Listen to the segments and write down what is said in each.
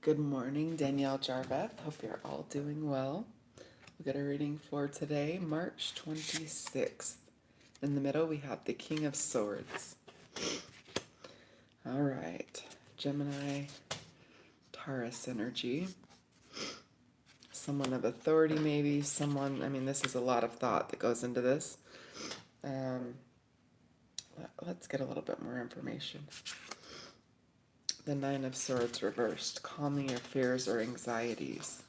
Good morning, Danielle Jaarveth. Hope you're all doing well. We got a reading for today, March 26th. In the middle, we have the King of Swords. All right, Gemini, Taurus energy. Someone of authority, maybe. This is a lot of thought that goes into this. Let's get a little bit more information. The Nine of Swords reversed, calming your fears or anxieties.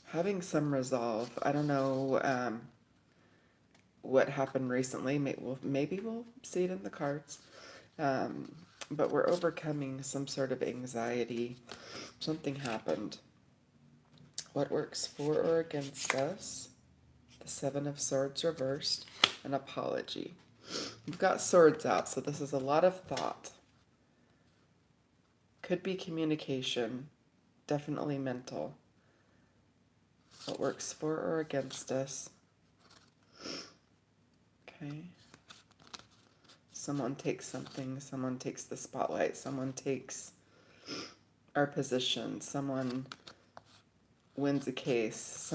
Having some resolve. I don't know what happened recently. Maybe we'll see it in the cards. But we're overcoming some sort of anxiety. Something happened. What works for or against us? The Seven of Swords reversed. An apology. We've got swords out, so this is a lot of thought. Could be communication. Definitely mental. What works for or against us? Okay. Someone takes something. Someone takes the spotlight. Someone takes our position. Someone wins a case.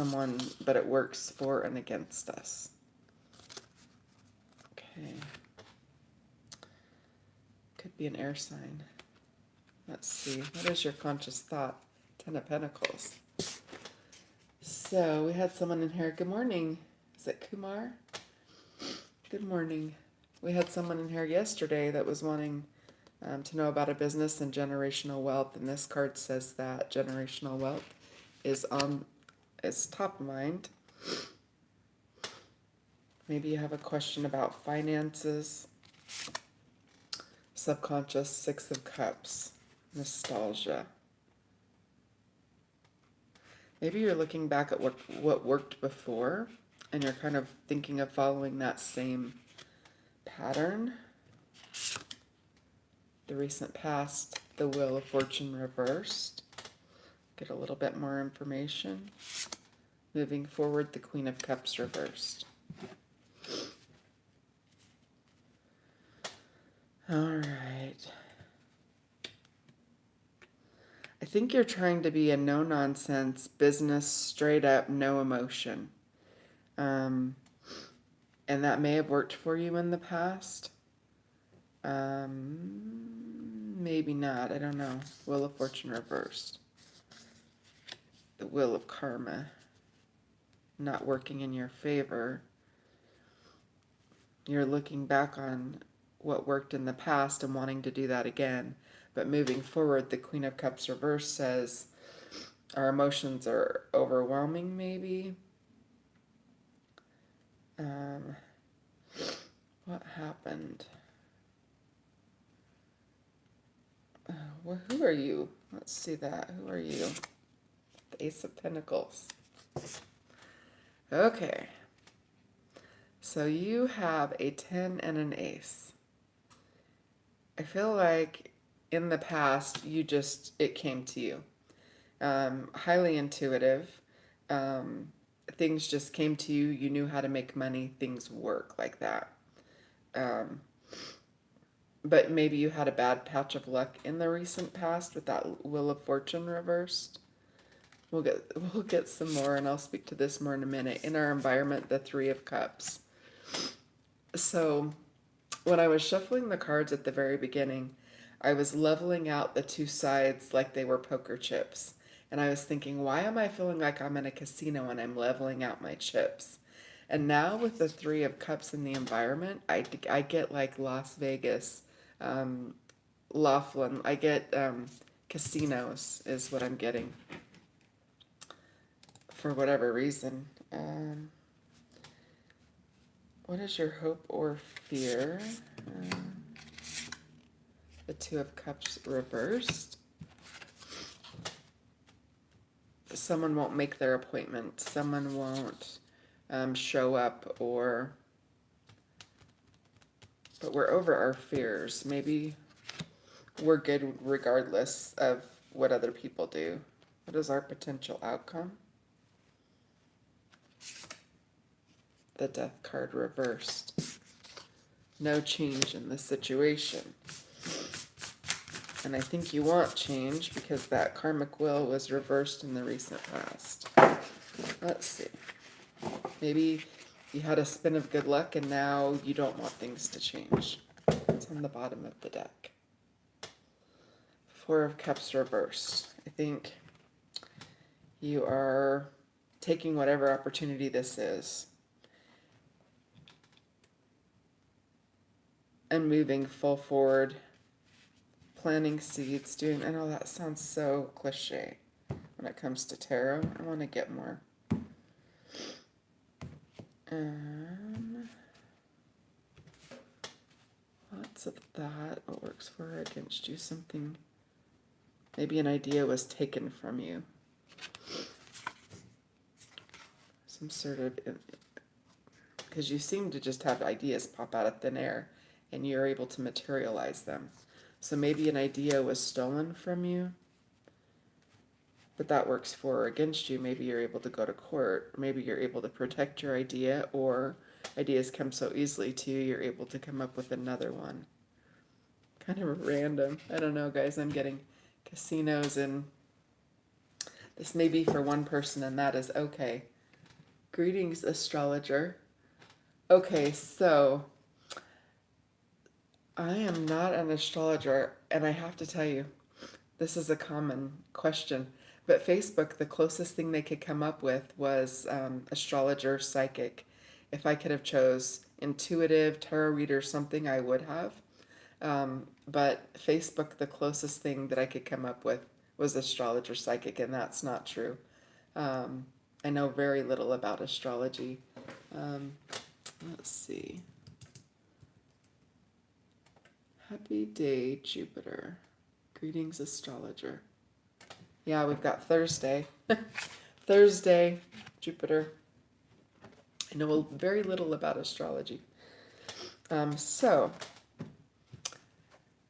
But it works for and against us. Okay. Could be an air sign. Let's see. What is your conscious thought? Ten of Pentacles. So we had someone in here. Good morning. Is it Kumar? Good morning. We had someone in here yesterday that was wanting to know about a business and generational wealth, and this card says that generational wealth is top of mind. Maybe you have a question about finances. Subconscious, Six of Cups, nostalgia. Maybe you're looking back at what worked before, and you're kind of thinking of following that same pattern. The recent past, the Wheel of Fortune reversed. Get a little bit more information. Moving forward, the Queen of Cups reversed. All right. I think you're trying to be a no-nonsense business, straight up, no emotion. And that may have worked for you in the past. Maybe not. I don't know. Wheel of Fortune reversed. The Wheel of Karma not working in your favor. You're looking back on what worked in the past and wanting to do that again. But moving forward, the Queen of Cups reversed says our emotions are overwhelming, maybe. What happened? Who are you? Let's see that. Who are you? The Ace of Pentacles. Okay. So you have a 10 and an ace. I feel like in the past, it came to you. Highly intuitive. Things just came to you. You knew how to make money. Things work like that. But maybe you had a bad patch of luck in the recent past with that Wheel of Fortune reversed. We'll get some more, and I'll speak to this more in a minute. In our environment, the Three of Cups. So when I was shuffling the cards at the very beginning, I was leveling out the two sides like they were poker chips. And I was thinking, why am I feeling like I'm in a casino when I'm leveling out my chips? And now with the Three of Cups in the environment, I get like Las Vegas, Laughlin. I get casinos is what I'm getting for whatever reason. What is your hope or fear? The Two of Cups reversed. Someone won't make their appointment. Someone won't show up, but we're over our fears. Maybe we're good regardless of what other people do. What is our potential outcome? The Death card reversed. no change in the situation. And I think you want change because that karmic will was reversed in the recent past. Let's see. Maybe you had a spin of good luck and now you don't want things to change. It's on the bottom of the deck. Four of Cups reversed. I think you are taking whatever opportunity this is and moving full forward, planting seeds, doing, I know that sounds so cliche when it comes to tarot. I want to get more. Lots of that. What works for or against you? Something, maybe an idea was taken from you. Some sort of, because you seem to just have ideas pop out of thin air and you're able to materialize them. So maybe an idea was stolen from you, but that works for or against you. Maybe you're able to go to court. Maybe you're able to protect your idea, or ideas come so easily to you, you're able to come up with another one. Kind of random. I don't know, guys. I'm getting casinos, and this may be for one person, and that is okay. Greetings, astrologer. Okay, so I am not an astrologer, and I have to tell you, this is a common question. But Facebook, the closest thing they could come up with was astrologer, psychic. If I could have chose intuitive, tarot reader, something, I would have. But Facebook, the closest thing that I could come up with was astrologer, psychic, and that's not true. I know very little about astrology. Let's see. Happy day, Jupiter. Greetings, astrologer. Yeah, we've got Thursday. Thursday, Jupiter. I know very little about astrology. So,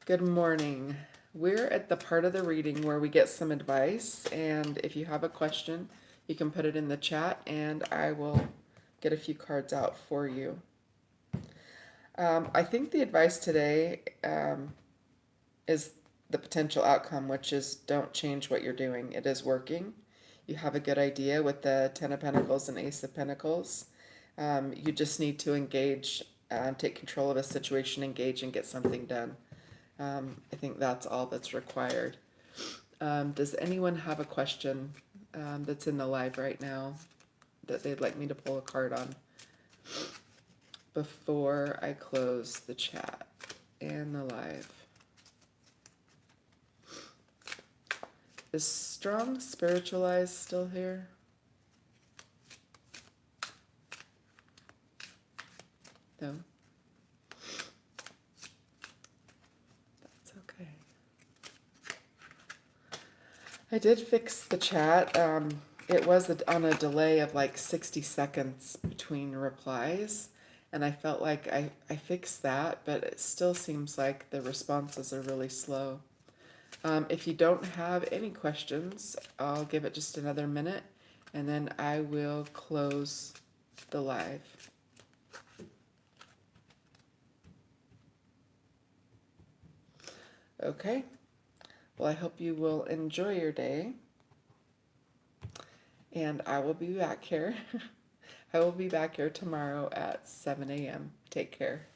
good morning. We're at the part of the reading where we get some advice, and if you have a question, you can put it in the chat, and I will get a few cards out for you. I think the advice today is the potential outcome, which is don't change what you're doing. It is working. You have a good idea with the Ten of Pentacles and Ace of Pentacles. You just need to engage, take control of a situation, engage, and get something done. I think that's all that's required. Does anyone have a question that's in the live right now that they'd like me to pull a card on before I close the chat and the live? Is Strong Spiritualized still here? No? That's okay. I did fix the chat. It was on a delay of like 60 seconds between replies, and I felt like I fixed that, but it still seems like the responses are really slow. If you don't have any questions, I'll give it just another minute, and then I will close the live. Okay. Well, I hope you will enjoy your day, and I will be back here. I will be back here tomorrow at 7 a.m. Take care.